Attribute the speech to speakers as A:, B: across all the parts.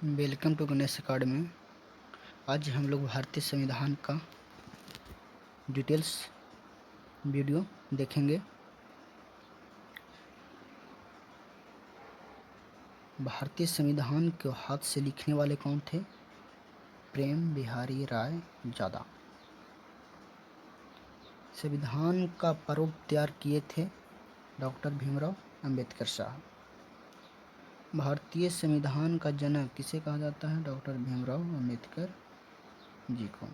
A: Welcome to Ganesh academy. आज हम लोग भारतीय संविधान का डिटेल्स वीडियो देखेंगे। भारतीय संविधान को हाथ से लिखने वाले कौन थे? प्रेम बिहारी राय जादा। संविधान का प्रारूप तैयार किए थे डॉक्टर भीमराव अंबेडकर साहब। भारतीय संविधान का जनक किसे कहा जाता है? डॉक्टर भीमराव अंबेडकर जी को।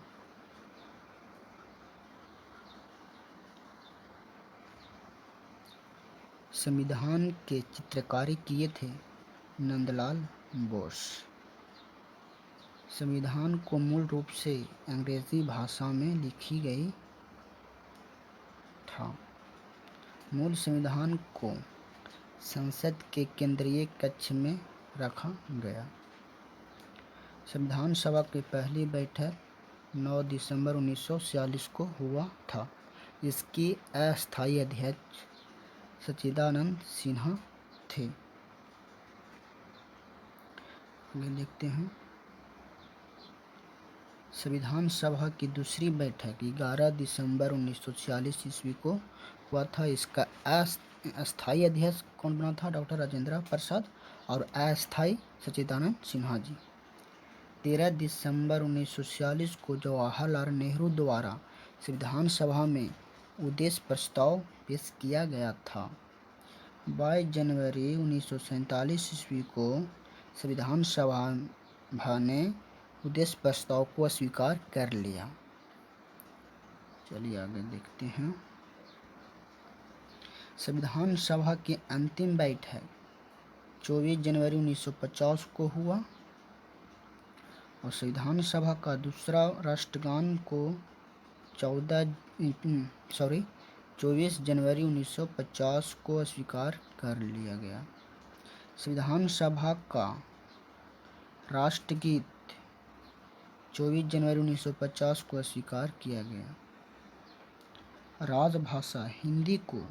A: संविधान के चित्रकारी किए थे नंदलाल बोस। संविधान को मूल रूप से अंग्रेजी भाषा में लिखी गई था। मूल संविधान को संसद के केंद्रीय कक्ष में रखा गया। संविधान सभा की पहली बैठक 9 दिसंबर 1946 को हुआ था। इसकी अस्थायी अध्यक्ष सच्चिदानंद सिन्हा थे। आगे देखते हैं। संविधान सभा की दूसरी बैठक 11 दिसंबर 1946 ईस्वी को हुआ था। इसका अस्थायी अध्यक्ष कौन बना था? डॉक्टर राजेंद्र प्रसाद और अस्थायी सच्चिदानंद सिन्हा जी। 13 दिसंबर 1946 को जवाहरलाल नेहरू द्वारा संविधान सभा में उद्देश्य प्रस्ताव पेश किया गया था। 22 जनवरी 1947 ईस्वी को संविधान सभा ने उद्देश्य प्रस्ताव को स्वीकार कर लिया। चलिए आगे देखते हैं। संविधान सभा की अंतिम बैठक 24 जनवरी 1950 को हुआ और संविधान सभा का दूसरा राष्ट्रगान को 24 जनवरी 1950 को स्वीकार कर लिया गया। संविधान सभा का राष्ट्रगीत 24 जनवरी 1950 को स्वीकार किया गया। राजभाषा हिंदी को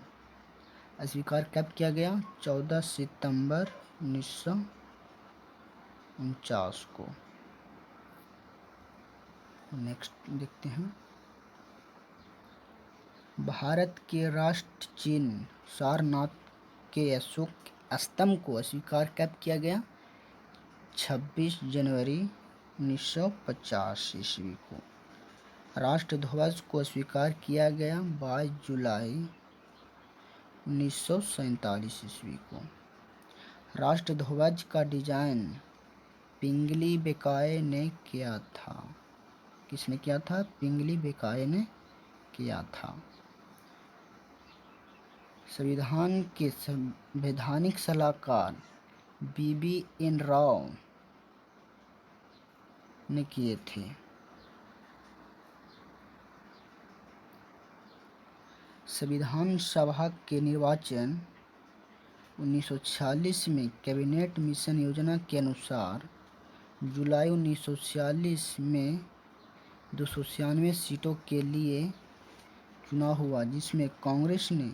A: स्वीकार कब किया गया? 14 सितंबर 1949 को। नेक्स्ट देखते हैं। भारत के राष्ट्र चिन्ह सारनाथ के अशोक स्तंभ को स्वीकार कब किया गया? 26 जनवरी 1950 ईस्वी को। राष्ट्र ध्वज को स्वीकार किया गया 22 जुलाई 1947 ईस्वी को। राष्ट्र ध्वज का डिजाइन पिंगली बेकाय ने किया था। किसने किया था? पिंगली बेकाय ने किया था। संविधान के संवैधानिक सलाहकार BBN राव ने किए थे। संविधान सभा के निर्वाचन 1946 में कैबिनेट मिशन योजना के अनुसार जुलाई 1946 में 296 सीटों के लिए चुनाव हुआ, जिसमें कांग्रेस ने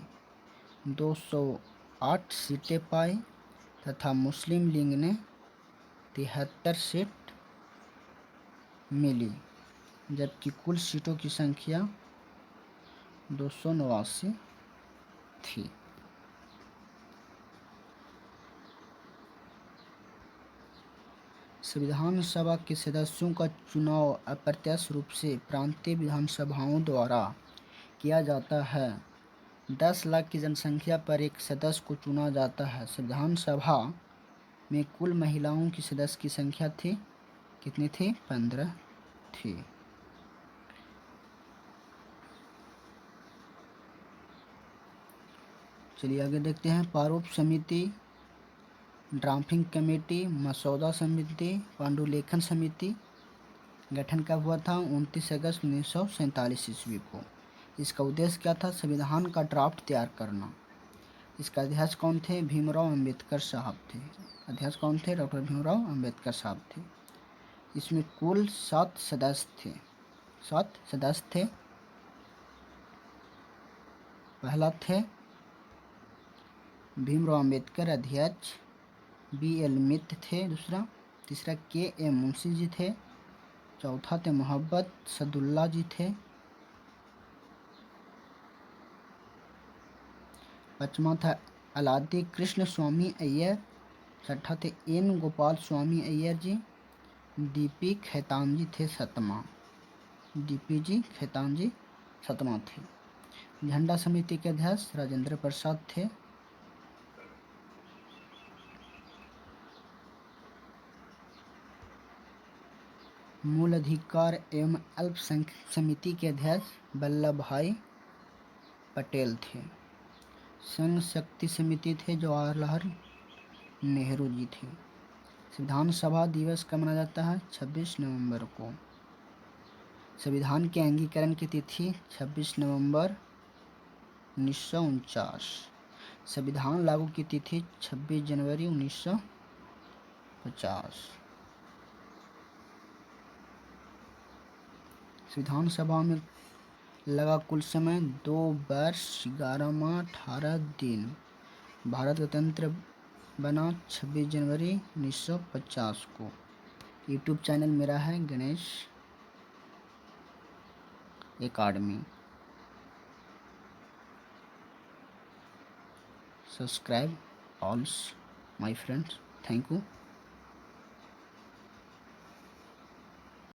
A: 208 सीटें पाई तथा मुस्लिम लीग ने 73 सीट मिली, जबकि कुल सीटों की संख्या 289 थी। संविधान सभा के सदस्यों का चुनाव अप्रत्यक्ष रूप से प्रांतीय विधानसभाओं द्वारा किया जाता है। 10 लाख की जनसंख्या पर एक सदस्य को चुना जाता है। संविधान सभा में कुल महिलाओं की सदस्य की संख्या थी, कितनी थी? 15 थी। चलिए आगे देखते हैं। प्रारूप समिति, ड्राफ्टिंग कमेटी, मसौदा समिति, पांडुलेखन समिति गठन कब हुआ था? 29 अगस्त 1947 ईस्वी को। इसका उद्देश्य क्या था? संविधान का ड्राफ्ट तैयार करना। इसका अध्यक्ष कौन थे? भीमराव अंबेडकर साहब थे। अध्यक्ष कौन थे? डॉक्टर भीमराव अंबेडकर साहब थे। इसमें कुल 7 सदस्य थे। 7 सदस्य थे। पहला थे भीमराव अंबेडकर अध्यक्ष, BL मित्र थे दूसरा, तीसरा के मुंशी जी थे। चौथा थे मोहब्बत सदुल्ला जी थे। पांचवा था अलादी कृष्ण स्वामी अय्यर। छठा थे एन गोपाल स्वामी अय्यर जी। डीपी खेतान जी थे सतमा। डीपी जी खेतान जी सतमा थे। झंडा समिति के अध्यक्ष राजेंद्र प्रसाद थे। मूल अधिकार एवं अल्पसंख्यक समिति के अध्यक्ष वल्लभ भाई पटेल थे। संघ शक्ति समिति थे जवाहरलाल नेहरू जी थे। संविधान सभा दिवस कब मनाया जाता है? 26 नवंबर को। संविधान के अंगीकरण की तिथि 26 नवंबर 1949। संविधान लागू की तिथि 26 जनवरी 1950। संविधान सभा में लगा कुल समय 2 वर्ष 11 माह 18 दिन। भारत गणतंत्र बना 26 जनवरी 1950 को। यूट्यूब चैनल मेरा है Ganesh academy. Subscribe all my friends. Thank you.